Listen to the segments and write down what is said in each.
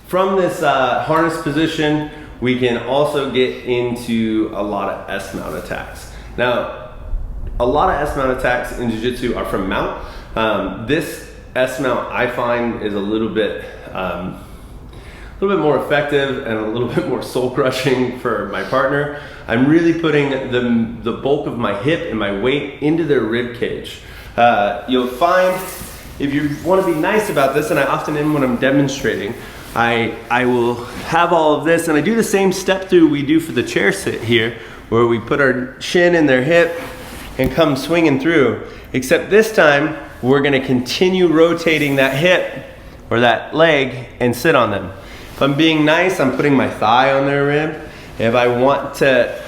From this harness position, we can also get into a lot of S-mount attacks. Now, a lot of S-mount attacks in jiu-jitsu are from mount. This S-mount I find is a little bit more effective and a little bit more soul crushing for my partner. I'm really putting the bulk of my hip and my weight into their rib cage. You'll find, if you want to be nice about this, and I often am when I'm demonstrating, I will have all of this, and I do the same step through we do for the chair sit here, where we put our shin in their hip and come swinging through, except this time we're going to continue rotating that hip or that leg and sit on them. If I'm being nice, I'm putting my thigh on their rib. If I want to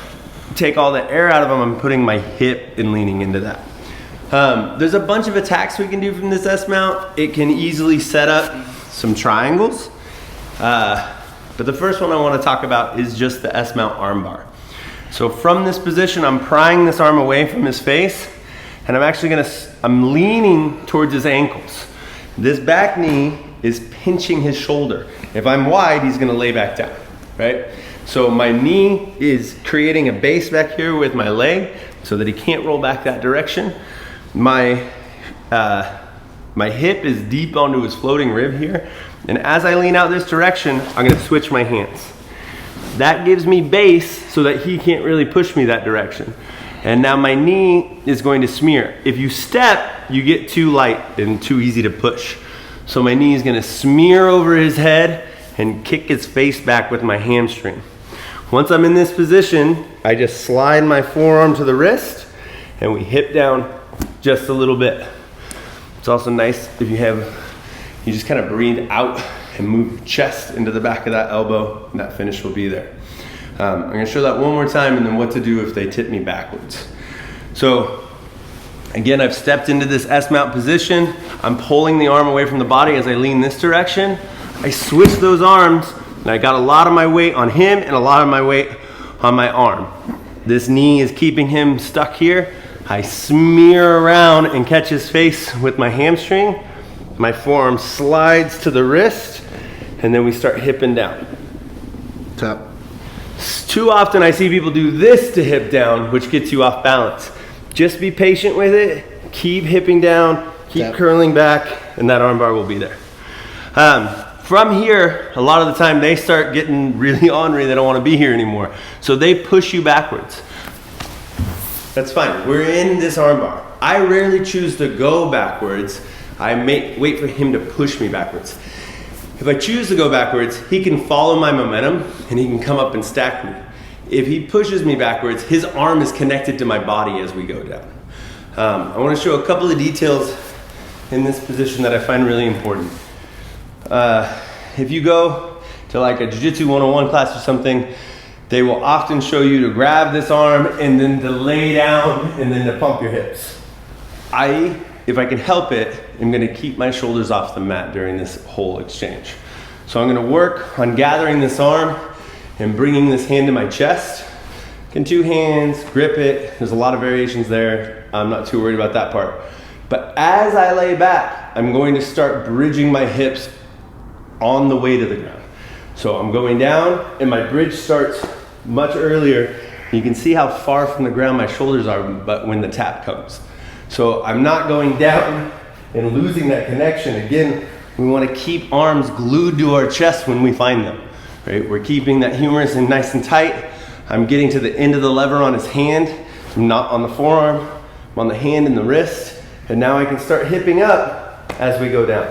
take all the air out of them, I'm putting my hip and leaning into that. There's a bunch of attacks we can do from this S-mount. It can easily set up some triangles. But the first one I want to talk about is just the S-mount armbar. So from this position, I'm prying this arm away from his face, and I'm leaning towards his ankles. This back knee is pinching his shoulder. If I'm wide, he's gonna lay back down, right? So my knee is creating a base back here with my leg so that he can't roll back that direction. My hip is deep onto his floating rib here. And as I lean out this direction, I'm gonna switch my hands. That gives me base so that he can't really push me that direction. And now my knee is going to smear. If you step, you get too light and too easy to push. So my knee is gonna smear over his head and kick his face back with my hamstring. Once I'm in this position, I just slide my forearm to the wrist and we hip down just a little bit. It's also nice if you just kind of breathe out and move your chest into the back of that elbow, and that finish will be there. I'm gonna show that one more time and then what to do if they tip me backwards. So again, I've stepped into this S-mount position. I'm pulling the arm away from the body as I lean this direction. I switch those arms and I got a lot of my weight on him and a lot of my weight on my arm. This knee is keeping him stuck here. I smear around and catch his face with my hamstring. My forearm slides to the wrist, and then we start hipping down. Tap. Too often I see people do this to hip down, which gets you off balance. Just be patient with it, keep hipping down, keep curling back, and that armbar will be there. From here, a lot of the time they start getting really ornery, they don't want to be here anymore. So they push you backwards. That's fine, we're in this armbar. I rarely choose to go backwards. I wait for him to push me backwards. If I choose to go backwards, he can follow my momentum and he can come up and stack me. If he pushes me backwards, his arm is connected to my body as we go down. I want to show a couple of details in this position that I find really important. If you go to like a Jiu-Jitsu 101 class or something, they will often show you to grab this arm and then to lay down and then to pump your hips. If I can help it, I'm gonna keep my shoulders off the mat during this whole exchange. So I'm gonna work on gathering this arm and bringing this hand to my chest. Can two hands, grip it. There's a lot of variations there. I'm not too worried about that part. But as I lay back, I'm going to start bridging my hips on the way to the ground. So I'm going down and my bridge starts much earlier. You can see how far from the ground my shoulders are but when the tap comes. So I'm not going down and losing that connection. Again, we want to keep arms glued to our chest when we find them, right? We're keeping that humerus in nice and tight. I'm getting to the end of the lever on his hand. I'm not on the forearm. I'm on the hand and the wrist. And now I can start hipping up as we go down.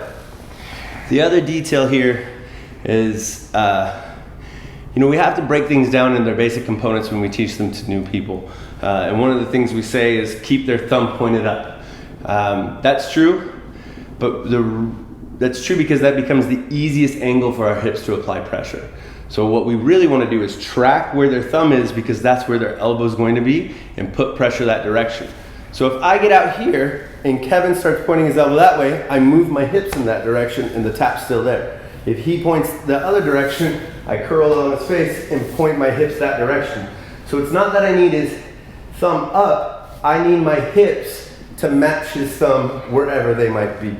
The other detail here is, we have to break things down in their basic components when we teach them to new people. And one of the things we say is keep their thumb pointed up. That's true, but that's true because that becomes the easiest angle for our hips to apply pressure. So what we really want to do is track where their thumb is because that's where their elbow is going to be and put pressure that direction. So if I get out here and Kevin starts pointing his elbow that way, I move my hips in that direction and the tap's still there. If he points the other direction, I curl on his face and point my hips that direction. So it's not that I need his thumb up, I need my hips to match his thumb wherever they might be.